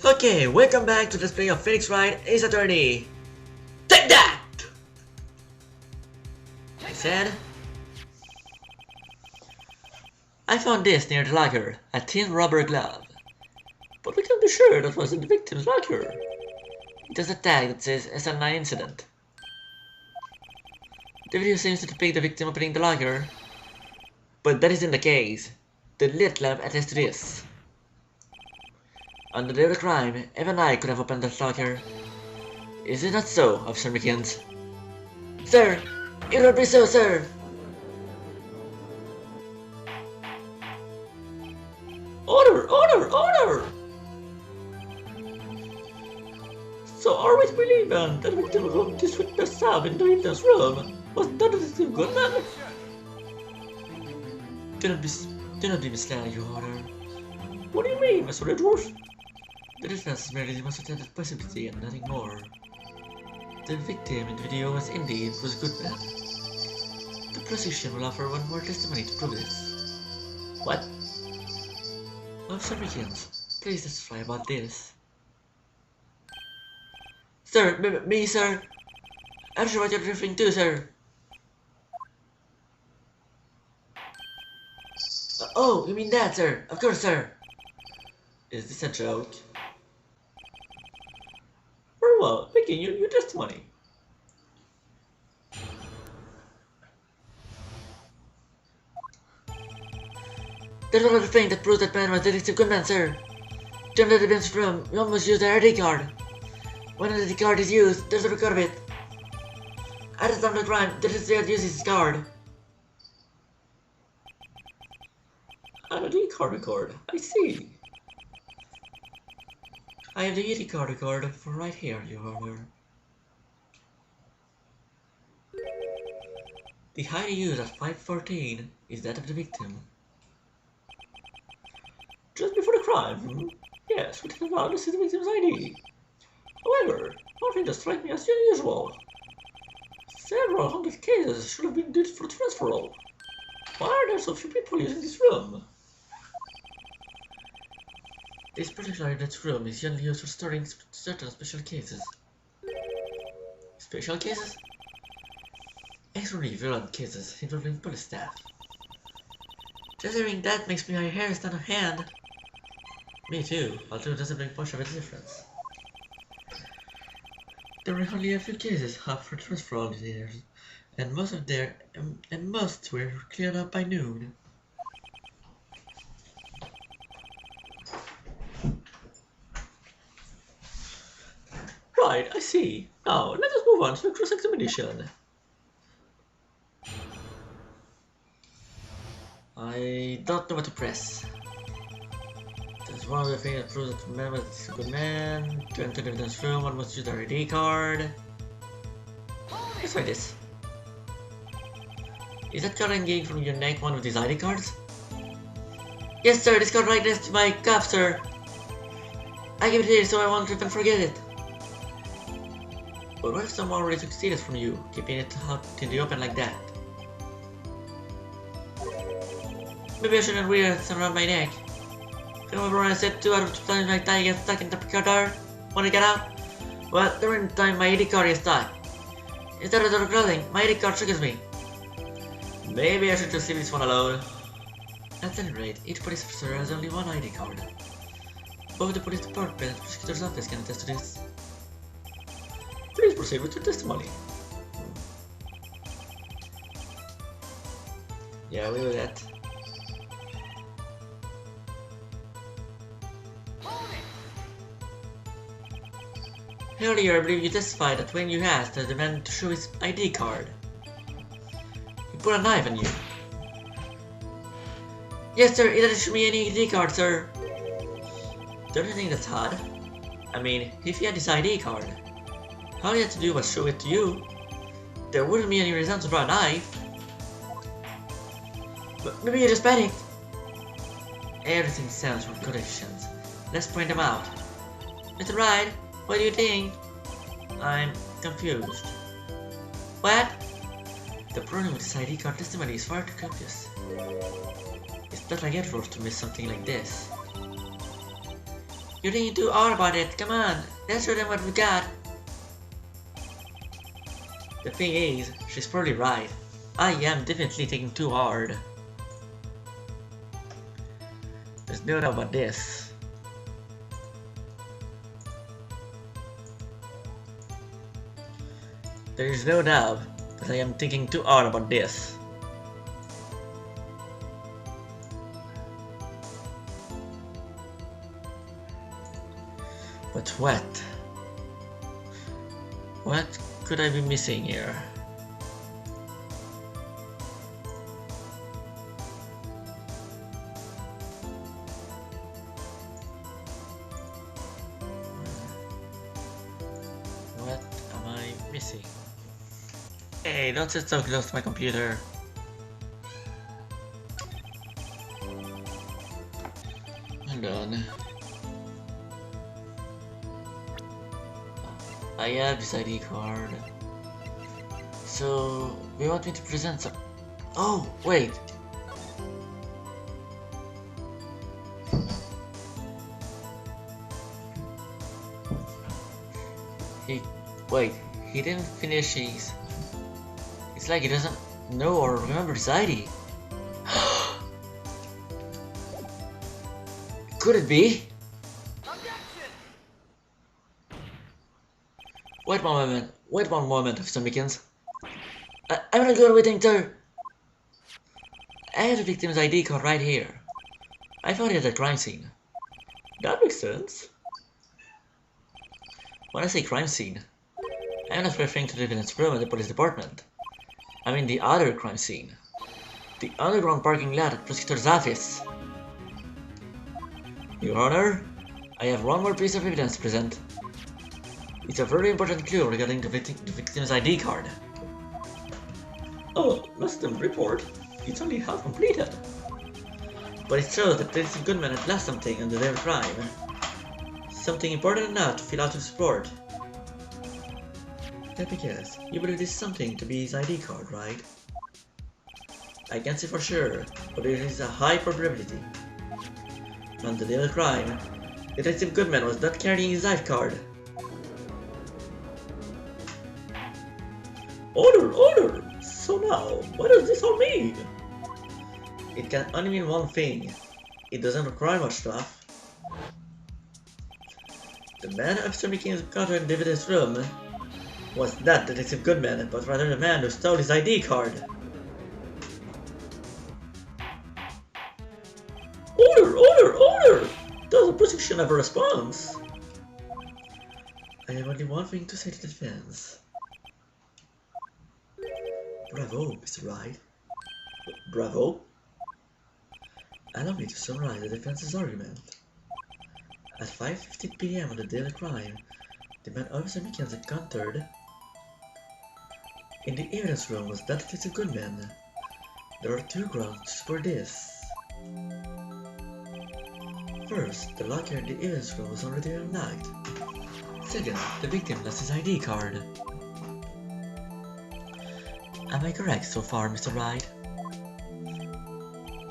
Okay, welcome back to the display of Phoenix Wright Ace Attorney. Take that! I said. I found this near the locker, a thin rubber glove. But we can't be sure that was in the victim's locker. It has a tag that says SL9 incident. The video seems to depict the victim opening the locker, but that isn't the case. The lit lamp attests to this. On the day of the crime, even I could have opened the locker. Is it not so, Officer Meekins? Sir! It would be so, sir! Order! Order! Order! So are we to believe that the victim who this witness stab in the witness room was not Detective Goodman? Do not be misled, Your Honor. What do you mean, Mr. Edwards? The defense merely demonstrated possibility and nothing more. The victim in the video was indeed Bruce Goodman. The prosecution will offer one more testimony to prove this. What? Officer Meekins, please testify about this. Sir, me, sir? I'm not sure what you're referring to, sir. Oh, you mean that, sir? Of course, sir. Is this a joke? Very well, begin your testimony. There's another thing that proves that man was Detective Goodman, sir. During the defense room, we almost used the ID card. When an ID card is used, there's a record of it. At the time of the crime, the detective uses his card. An ID card record, I see. I have the ID card record for right here, Your Honor. The ID used at 5:14 is that of the victim. Just before the crime? Yes, we didn't allow to see the victim's ID. However, one thing that strikes me as unusual. Several hundred cases should have been due for transferal. Why are there so few people using this room? This particular evidence room is usually used for storing certain special cases. Special cases? Extremely violent cases involving police staff. Just hearing that makes my hair stand on hand. Me too, although it doesn't make much of a difference. There were only a few cases up for transfer years, and most were cleared up by noon. Right, I see. Now, let us move on to the cross-examination. I don't know what to press. There's one other thing that proves that the man was a good man. To enter the evidence room, one must use their ID card. Let's try this. Is that card hanging from your neck one of these ID cards? Yes, sir, this card right next to my cuff, sir. I give it here so I won't even forget it. But what if someone already took it from you, keeping it out in the open like that? Maybe I shouldn't wear it around my neck. Remember when I said 2 out of 2 times my tie gets stuck in the car when I get out? Well, during the time my ID card gets stuck. Instead of the clothing, my ID card triggers me. Maybe I should just leave this one alone. At any rate, each police officer has only one ID card. Both the police department and the prosecutor's office can attest to this. Please proceed with your testimony. Yeah, we will that. Earlier, I believe you testified that when you asked the man to show his ID card, he put a knife on you. Yes, sir, he didn't show me any ID card, sir. Don't you think that's odd? I mean, if he had his ID card, all he had to do was show it to you. There wouldn't be any reason to draw a knife. But maybe you just panicked. Everything sounds from conditions. Let's point them out. Mr. Wright, what do you think? I'm confused. What? The problem with this ID card testimony is far too copious. It's not like Edward to miss something like this. You're thinking too hard about it. Come on, let's show them what we got. The thing is, she's probably right. I am definitely taking too hard. There's no doubt about this. There is no doubt that I am thinking too hard about this. But what? What could I be missing here? What am I missing? Hey, don't sit so close to my computer. Hold on. I have this ID card. So, we want me to present some... Oh, wait! He didn't finish his... It's like he doesn't know or remember his ID. Could it be? Wait one moment, Mr. Meekins. I'm not good with waiting too. I have the victim's ID card right here. I found it at the crime scene. That makes sense. When I say crime scene, I'm not referring to the evidence room at the police department. I mean the other crime scene. The underground parking lot at prosecutor's office. Your Honor, I have one more piece of evidence to present. It's a very important clue regarding the victim's ID card. Oh, Mr. Report. It's only half completed. But it shows that Detective Goodman had lost something on the day of crime. Something important enough to fill out his report. Let me guess, you believe this something to be his ID card, right? I can't say for sure, but there is a high probability. On the day of the crime, Detective Goodman was not carrying his ID card. Order! So now, what does this all mean? It can only mean one thing. It doesn't require much stuff. The man Officer Meekins encountered in David's room was not Detective Goodman, but rather the man who stole his ID card. Order! Does the prosecution have a response? I have only one thing to say to the defense. Bravo, Mr. Wright. Bravo? Allow me to summarize the defense's argument. At 5:50 p.m. on the day of the crime, the man Officer Meekins encountered in the evidence room was not Detective Goodman. There are two grounds to support this. First, the locker in the evidence room was already unlocked. Second, the victim lost his ID card. Am I correct so far, Mr. Wright?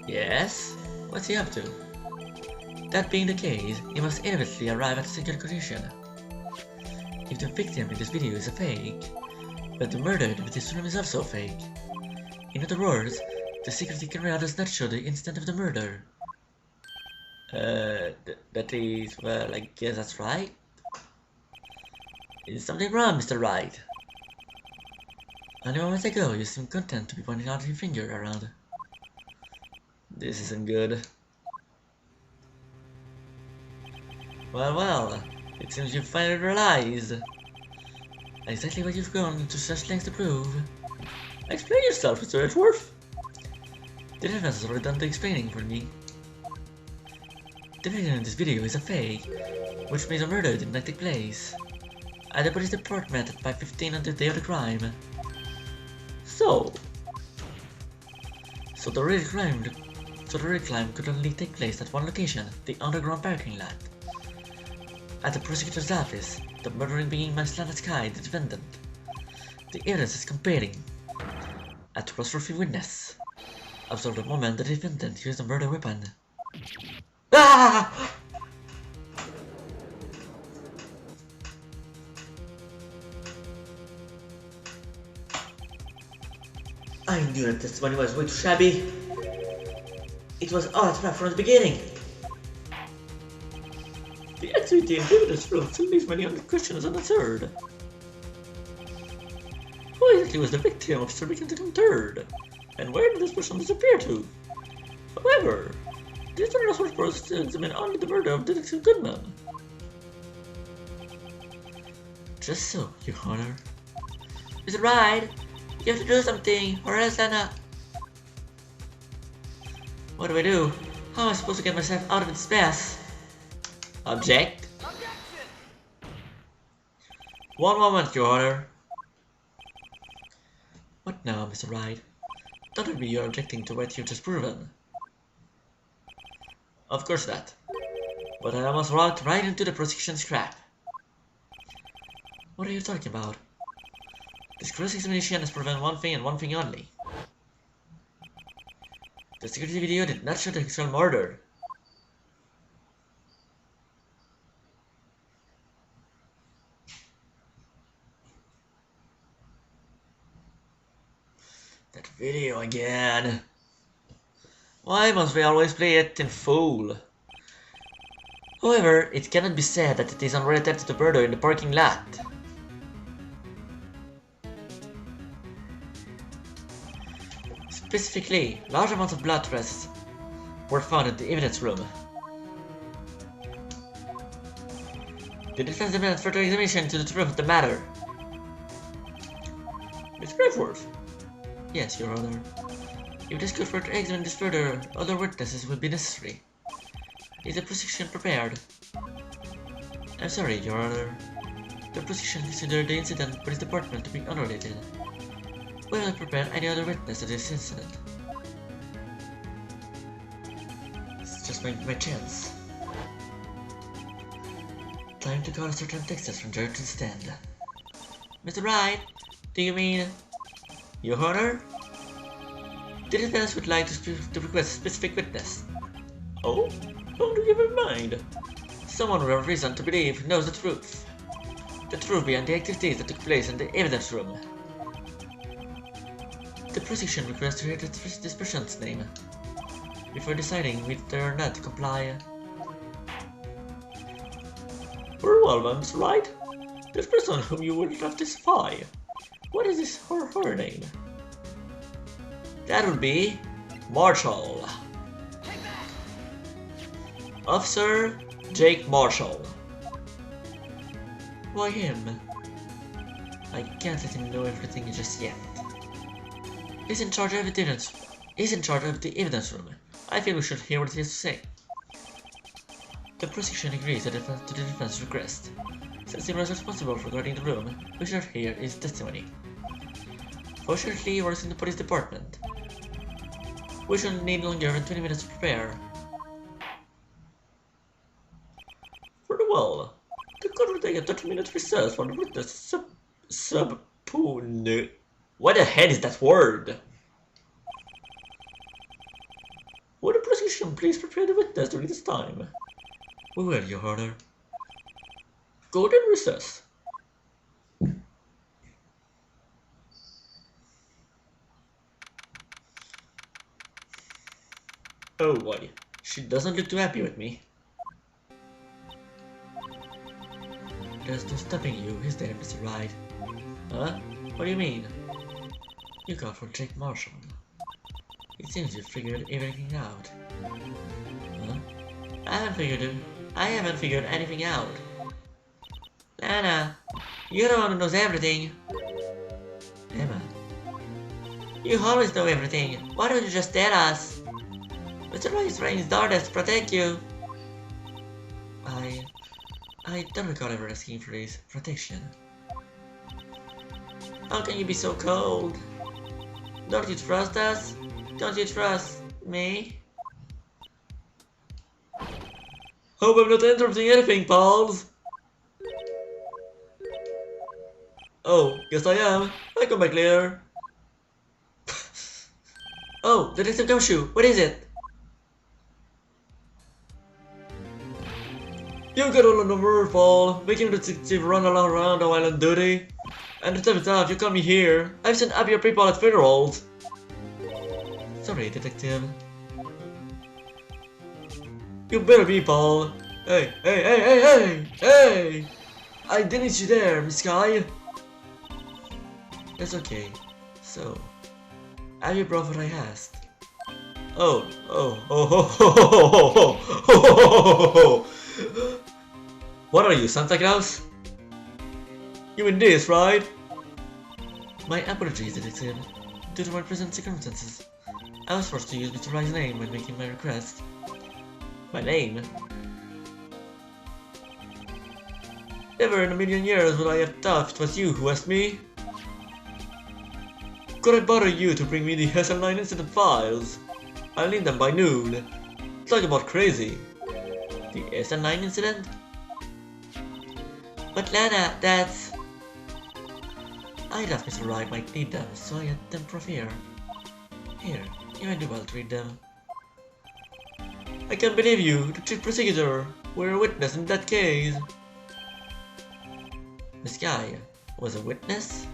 Yes? What's he up to? That being the case, he must inevitably arrive at a single conclusion. If the victim in this video is a fake, but the murder in this room is also fake. In other words, the security camera does not show the instant of the murder. That is, well, I guess that's right. Is something wrong, Mr. Wright? Only moments ago, you seemed content to be pointing out your finger around. This isn't good. Well, it seems you've finally realized exactly what you've gone to such lengths to prove. Explain yourself, Mr. Edgeworth. The defense has already done the explaining for me. The victim in this video is a fake, which means a murder did not take place at the police department at 5:15 on the day of the crime. So the real crime could only take place at one location, the underground parking lot. At the prosecutor's office, the murdering being Maslana Sky, the defendant. The evidence is compelling. A trustworthy witness observed the moment the defendant used a murder weapon. Ah! I knew that testimony was way too shabby. It was all a trap from the beginning. The activity in David's room still leaves many questions unanswered. Who exactly was the victim of Mr. Meekins third? And where did this person disappear to? However, this was supposed to examine only the murder of Detective Goodman. Just so, Your Honor. Mr. Wright, you have to do something, or else Anna. What do I do? How am I supposed to get myself out of this mess? Object? Objection! One moment, Your Honor. What now, Mr. Wright? Don't tell me you're objecting to what you've just proven. Of course not. But I almost walked right into the prosecution's trap. What are you talking about? This cross-examination has proven one thing and one thing only. The security video did not show the actual murder. That video again. Why must we always play it in full? However, it cannot be said that it is unrelated to the murder in the parking lot. Specifically, large amounts of blood traces were found in the evidence room. The defense demands further examination into the truth of the matter. Mr. Redworth. Yes, Your Honor. If this could further examine this further, other witnesses will be necessary. Is the prosecution prepared? I'm sorry, Your Honor. The prosecution considered the incident by this department to be unrelated. We will prepare any other witness to this incident. It's just my chance. Time to call a certain Texas from judge to stand. Mr. Wright, do you mean... Your Honor? The defense would like to request a specific witness. Oh? Whom do you have in mind? Someone we have reason to believe knows the truth. The truth behind the activities that took place in the evidence room. The prosecution requests to hear this person's name before deciding whether or not to comply. Very well, Mr. Wright. This person whom you would have to testify. What is this her name? That would be Marshall. Officer Jake Marshall. Why him? I can't let him know everything just yet. He's in charge of the evidence. He's in charge of the evidence room. I feel we should hear what he has to say. The prosecution agrees to the defense request. Since he was responsible for guarding the room, we shall hear his testimony. Fortunately, he works in the police department. We shall need longer than 20 minutes to prepare. Very well. The court will take a 30-minute recess for the witness subpoena. What the hell is that word? Would the prosecution please prepare the witness during this time? We will, Your Honor. Go then recess. Oh boy, she doesn't look too happy with me. There's no stopping you, is there, Mr. Wright? Huh? What do you mean? You called for Jake Marshall. It seems you figured everything out. Huh? I haven't figured anything out. Lana, you're the one who knows everything. Emma, you always know everything. Why don't you just tell us? Mr. Wright is trying his darndest to protect you. I don't recall ever asking for his protection. How can you be so cold? Don't you trust us? Don't you trust me? Hope I'm not interrupting anything, pals. Oh, yes I am. I come back later. Oh, the detective gumshoe. What is it? You got all on the word, Paul, making the detective run around the island duty. And the time is out, you call me here. I've seen happier people at funerals. Sorry, detective. You better be, Paul. Hey, hey, hey, hey, hey, hey! I didn't need you there, Miss Sky. That's okay. So, have you brought what I asked? Oh, oh, oh, oh, oh, oh, oh, oh, oh, oh. What are you, Santa Claus? You mean this, right? My apologies, detective. Due to my present circumstances, I was forced to use Mr. Wright's name when making my request. My name? Never in a million years would I have thought it was you who asked me. Could I bother you to bring me the SL9 incident files? I'll need them by noon. Talk about crazy. The SL9 incident? But Lana, that's... I thought Mr. Wright might need them, so I had them from here. Here, you might do well to read them. I can't believe you, the chief prosecutor, were a witness in that case. This guy was a witness?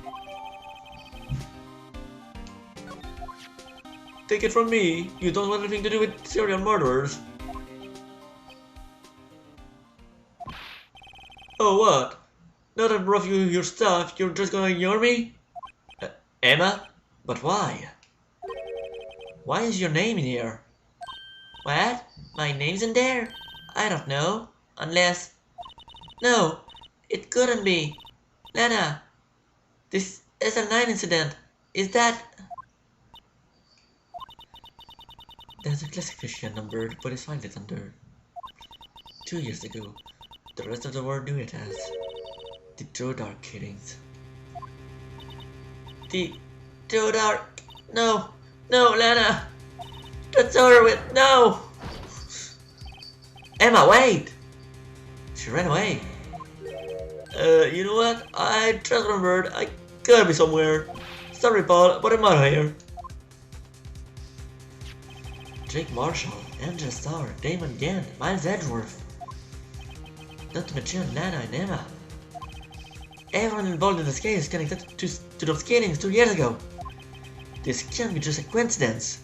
Take it from me, you don't want anything to do with serial murderers. Oh, what? Now that I brought you your stuff, you're just gonna ignore me? Emma? But why? Why is your name in here? What? My name's in there? I don't know. Unless... No, it couldn't be. Lana, this SL9 incident, is that... There's a classification number, but it's filed it under. 2 years ago, the rest of the world knew it as the Joe Dark killings. The Joe Dark... No, no, Lana! That's over with, no! Emma, wait! She ran away. You know what? I just remembered. I gotta be somewhere. Sorry, Paul, but I'm out of here. Jake Marshall, Angela Starr, Damon Gann, Miles Edgeworth. Not to mention Lana and Emma. Everyone involved in this case is connected to those killings 2 years ago. This can't be just a coincidence.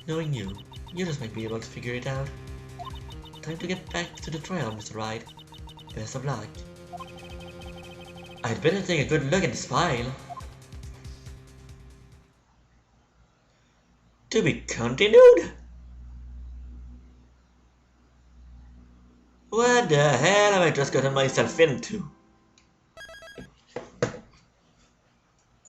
Knowing you just might be able to figure it out. Time to get back to the trial, Mr. Wright. Best of luck. I'd better take a good look at this file. To be continued? What the hell have I just gotten myself into?